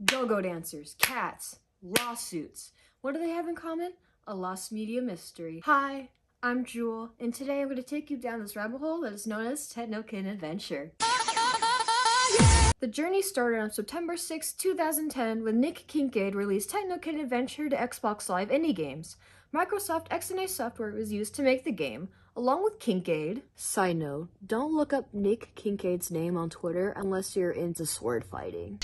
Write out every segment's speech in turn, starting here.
Go-go dancers, cats, lawsuits. What do they have in common? A lost media mystery. Hi, I'm Jewel, and today I'm going to take you down this rabbit hole that is known as Techno Kitten Adventure. The journey started on September 6, 2010 when Nick Kincaid released Techno Kitten Adventure to Xbox Live Indie Games. Microsoft XNA software was used to make the game, along with Kincaid. Side note, don't look up Nick Kincaid's name on Twitter unless you're into sword fighting.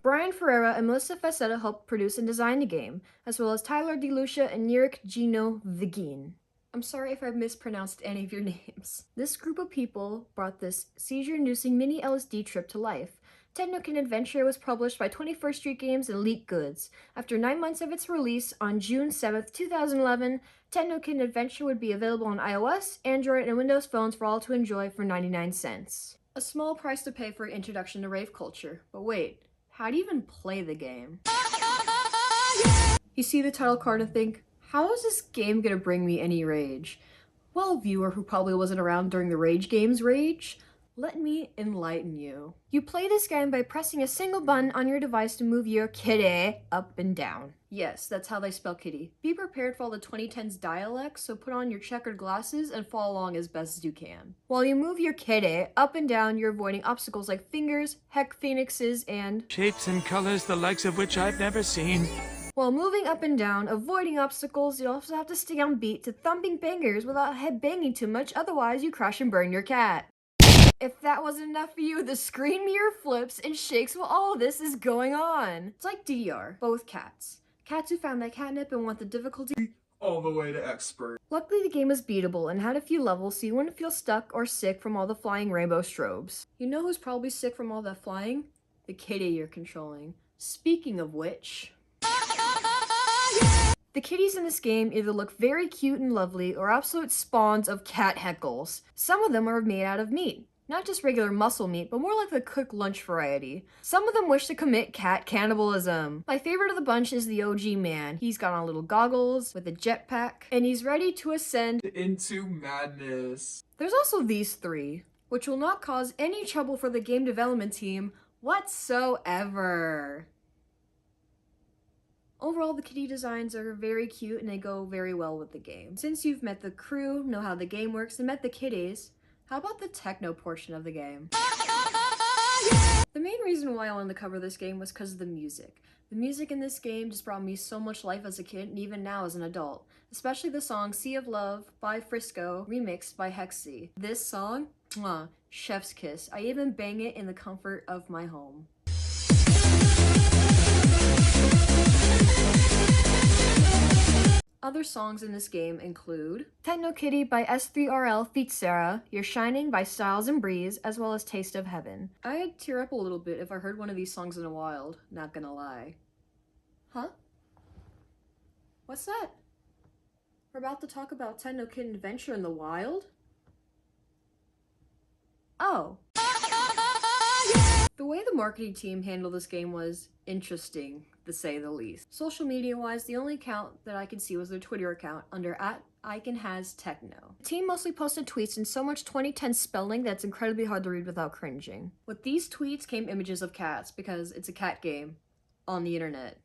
Brian Ferreira and Melissa Facetta helped produce and design the game, as well as Tyler DeLucia and Nirik Gino Vigin. I'm sorry if I've mispronounced any of your names. This group of people brought this seizure-inducing mini LSD trip to life. Techno Kitten Adventure was published by 21st Street Games and Leak Goods. After 9 months of its release on June 7, 2011, Techno Kitten Adventure would be available on iOS, Android, and Windows phones for all to enjoy for 99 cents. A small price to pay for an introduction to rave culture. But wait, how do you even play the game? You see the title card and think, how is this game gonna bring me any rage? Well, viewer who probably wasn't around during the Rage Game's rage, let me enlighten you. You play this game by pressing a single button on your device to move your kitty up and down. Yes, that's how they spell kitty. Be prepared for all the 2010s dialects, so put on your checkered glasses and follow along as best as you can. While you move your kitty up and down, you're avoiding obstacles like fingers, heck phoenixes, and shapes and colors the likes of which I've never seen. While moving up and down, avoiding obstacles, you also have to stay on beat to thumping bangers without head banging too much, otherwise you crash and burn your cat. If that wasn't enough for you, the screen mirror flips and shakes while all of this is going on. It's like DDR, but with cats. Cats who found that catnip and want the difficulty all the way to expert. Luckily, the game was beatable and had a few levels so you wouldn't feel stuck or sick from all the flying rainbow strobes. You know who's probably sick from all that flying? The kitty you're controlling. Speaking of which... The kitties in this game either look very cute and lovely or absolute spawns of cat heckles. Some of them are made out of meat. Not just regular muscle meat, but more like the cooked lunch variety. Some of them wish to commit cat cannibalism. My favorite of the bunch is the OG man. He's got on little goggles with a jetpack, and he's ready to ascend into madness. There's also these three, which will not cause any trouble for the game development team whatsoever. Overall, the kitty designs are very cute and they go very well with the game. Since you've met the crew, know how the game works, and met the kitties, how about the techno portion of the game? The main reason why I wanted to cover this game was because of the music. The music in this game just brought me so much life as a kid and even now as an adult. Especially the song Sea of Love by Frisco, remixed by Hexy. This song, mwah, chef's kiss. I even bang it in the comfort of my home. Other songs in this game include Techno Kitty by S3RL feat. Sarah, You're Shining by Styles and Breeze, as well as Taste of Heaven. I'd tear up a little bit if I heard one of these songs in the wild, not gonna lie. Huh? What's that? We're about to talk about Techno Kitten Adventure in the wild? Oh. The way the marketing team handled this game was interesting, to say the least. Social media-wise, the only account that I could see was their Twitter account under @IconHasTechno. The team mostly posted tweets in so much 2010 spelling that's incredibly hard to read without cringing. With these tweets came images of cats, because it's a cat game on the internet.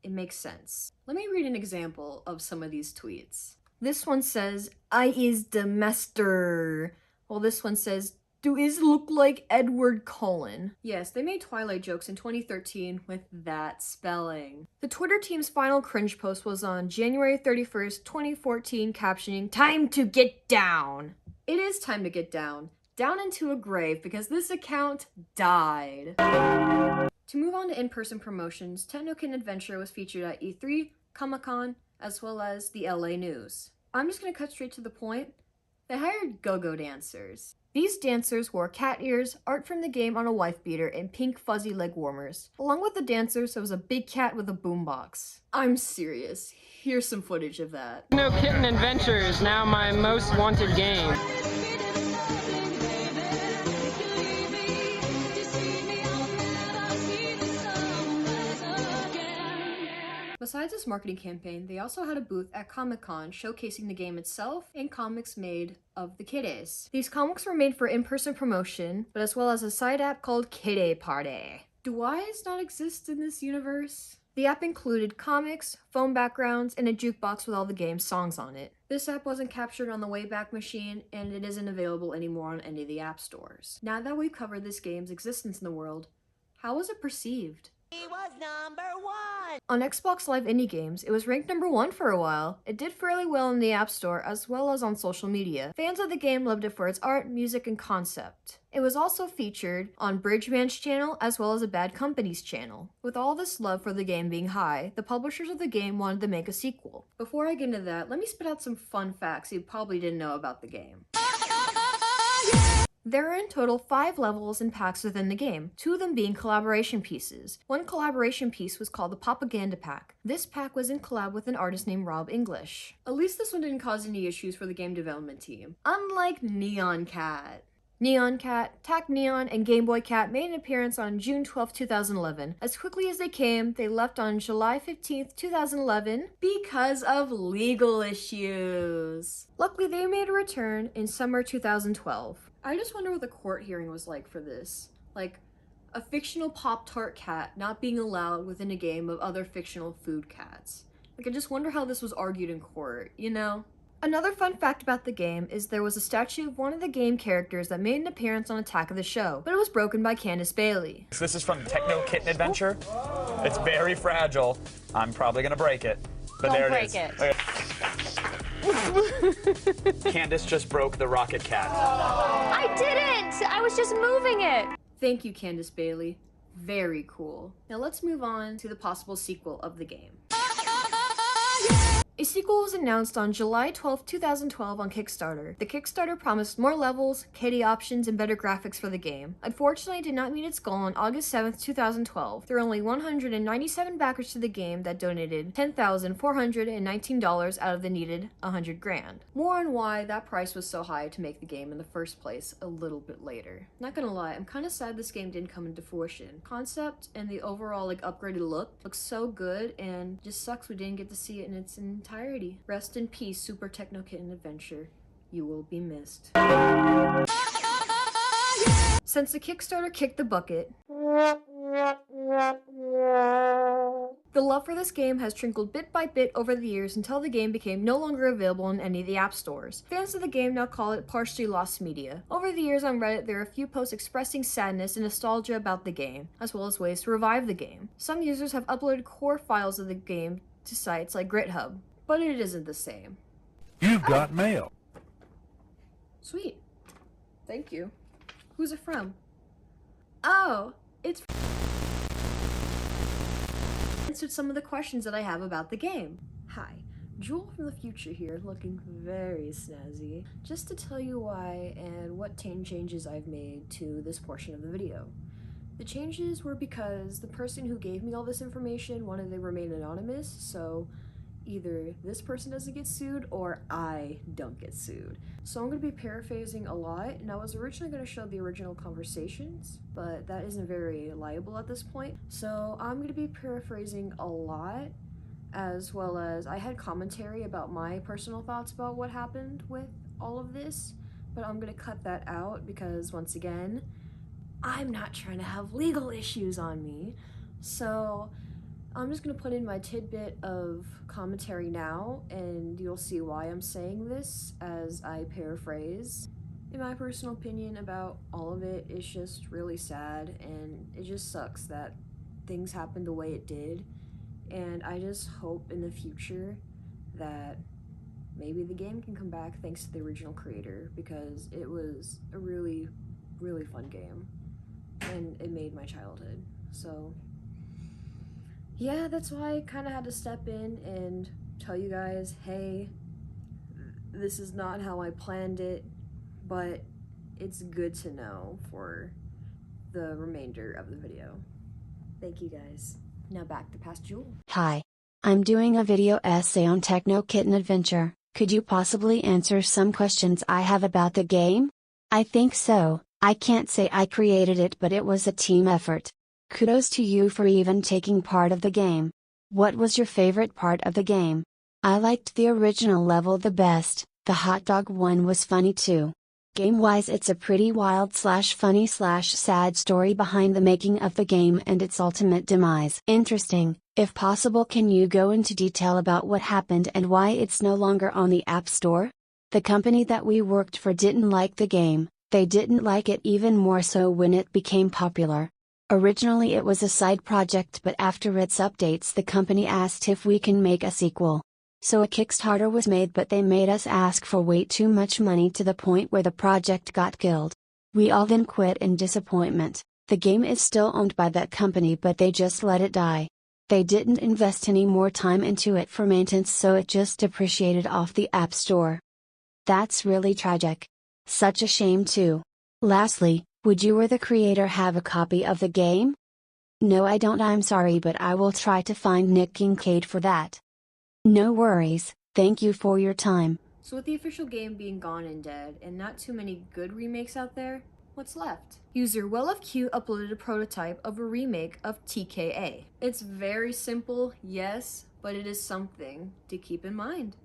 It makes sense. Let me read an example of some of these tweets. This one says, I is the master. While this one says, do is look like Edward Cullen. Yes, they made Twilight jokes in 2013 with that spelling. The Twitter team's final cringe post was on January 31st, 2014, captioning, Time to get down. It is time to get down. Down into a grave, because this account died. To move on to in-person promotions, Techno Kitten Adventure was featured at E3, Comic-Con, as well as the LA News. I'm just gonna cut straight to the point. They hired go-go dancers. These dancers wore cat ears, art from the game on a wife beater, and pink fuzzy leg warmers. Along with the dancers, there was a big cat with a boombox. I'm serious. Here's some footage of that. Techno Kitten Adventure is now my most wanted game. Besides this marketing campaign, they also had a booth at Comic-Con showcasing the game itself and comics made of the kitties. These comics were made for in-person promotion, but as well as a side app called Kitty Party. Do eyes not exist in this universe? The app included comics, phone backgrounds, and a jukebox with all the game's songs on it. This app wasn't captured on the Wayback Machine, and it isn't available anymore on any of the app stores. Now that we've covered this game's existence in the world, how was it perceived? He was number 1! On Xbox Live Indie Games, it was ranked number 1 for a while. It did fairly well in the App Store as well as on social media. Fans of the game loved it for its art, music, and concept. It was also featured on Bridgeman's channel as well as a Bad Company's channel. With all this love for the game being high, the publishers of the game wanted to make a sequel. Before I get into that, let me spit out some fun facts you probably didn't know about the game. There are in total 5 levels and packs within the game, 2 of them being collaboration pieces. One collaboration piece was called the Propaganda Pack. This pack was in collab with an artist named Rob English. At least this one didn't cause any issues for the game development team, unlike Neon Cat. Neon Cat, Tac Neon, and Game Boy Cat made an appearance on June 12, 2011. As quickly as they came, they left on July 15, 2011 because of legal issues. Luckily, they made a return in summer 2012. I just wonder what the court hearing was like for this. Like, a fictional Pop-Tart cat not being allowed within a game of other fictional food cats. Like, I just wonder how this was argued in court, you know? Another fun fact about the game is there was a statue of one of the game characters that made an appearance on Attack of the Show, but it was broken by Candace Bailey. This is from Techno, Kitten Adventure. It's very fragile. I'm probably gonna break it, but Don't there break it is. it. Candace just broke the rocket cat. I didn't! I was just moving it! Thank you, Candace Bailey. Very cool. Now let's move on to the possible sequel of the game. A sequel was announced on July 12, 2012 on Kickstarter. The Kickstarter promised more levels, KD options, and better graphics for the game. Unfortunately, it did not meet its goal on August 7, 2012. There were only 197 backers to the game that donated $10,419 out of the needed $100,000. More on why that price was so high to make the game in the first place a little bit later. Not gonna lie, I'm kinda sad this game didn't come into fruition. Concept and the overall upgraded look looks so good, and just sucks we didn't get to see it in its entirety. Rest in peace, Super Techno Kitten Adventure. You will be missed. Since the Kickstarter kicked the bucket, the love for this game has trickled bit by bit over the years until the game became no longer available in any of the app stores. Fans of the game now call it partially lost media. Over the years on Reddit, there are a few posts expressing sadness and nostalgia about the game, as well as ways to revive the game. Some users have uploaded core files of the game to sites like GitHub, but it isn't the same. You've got mail. Sweet. Thank you. Who's it from? Oh, it's answered some of the questions that I have about the game. Hi, Jewel from the future here, looking very snazzy, just to tell you why and what changes I've made to this portion of the video. The changes were because the person who gave me all this information wanted to remain anonymous, so either this person doesn't get sued or I don't get sued. So I'm going to be paraphrasing a lot, and I was originally going to show the original conversations, but that isn't very reliable at this point. So I'm going to be paraphrasing a lot, as well as I had commentary about my personal thoughts about what happened with all of this, but I'm going to cut that out because, once again, I'm not trying to have legal issues on me. So I'm just gonna put in my tidbit of commentary now, and you'll see why I'm saying this as I paraphrase. In my personal opinion about all of it, it's just really sad, and it just sucks that things happened the way it did. And I just hope in the future that maybe the game can come back thanks to the original creator, because it was a really, really fun game, and it made my childhood. So yeah, that's why I kind of had to step in and tell you guys, hey, this is not how I planned it, but it's good to know for the remainder of the video. Thank you guys. Now back to Past Jewel. Hi. I'm doing a video essay on Techno Kitten Adventure. Could you possibly answer some questions I have about the game? I think so. I can't say I created it, but it was a team effort. Kudos to you for even taking part of the game. What was your favorite part of the game? I liked the original level the best. The hot dog one was funny too. Game-wise, it's a pretty wild slash funny slash sad story behind the making of the game and its ultimate demise. Interesting. If possible, can you go into detail about what happened and why it's no longer on the App Store? The company that we worked for didn't like the game. They didn't like it even more so when it became popular. Originally it was a side project, but after its updates the company asked if we can make a sequel. So a Kickstarter was made, but they made us ask for way too much money to the point where the project got killed. We all then quit in disappointment. The game is still owned by that company, but they just let it die. They didn't invest any more time into it for maintenance, so it just depreciated off the App Store. That's really tragic. Such a shame too. Lastly, would you or the creator have a copy of the game? No, I don't. I'm sorry, but I will try to find Nick Kincaid for that. No worries, thank you for your time. So with the official game being gone and dead, and not too many good remakes out there, what's left? User WellofQ uploaded a prototype of a remake of TKA. It's very simple, yes, but it is something to keep in mind.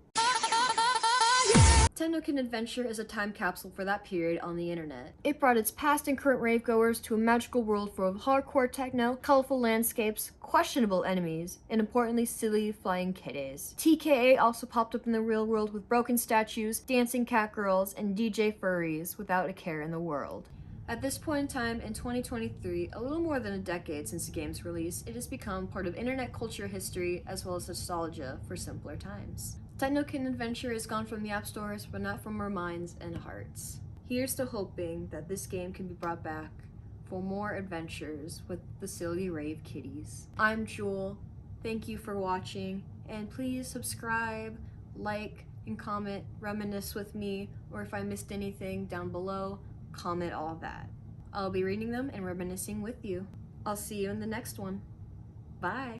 Techno Kitten Adventure is a time capsule for that period on the internet. It brought its past and current ravegoers to a magical world full of hardcore techno, colorful landscapes, questionable enemies, and importantly silly flying kitties. TKA also popped up in the real world with broken statues, dancing cat girls, and DJ furries without a care in the world. At this point in time, in 2023, a little more than a decade since the game's release, it has become part of internet culture history as well as nostalgia for simpler times. Techno Kitten Adventure is gone from the app stores, but not from our minds and hearts. Here's to hoping that this game can be brought back for more adventures with the silly rave kitties. I'm Jewel, thank you for watching, and please subscribe, like, and comment, reminisce with me, or if I missed anything down below, comment all of that. I'll be reading them and reminiscing with you. I'll see you in the next one. Bye!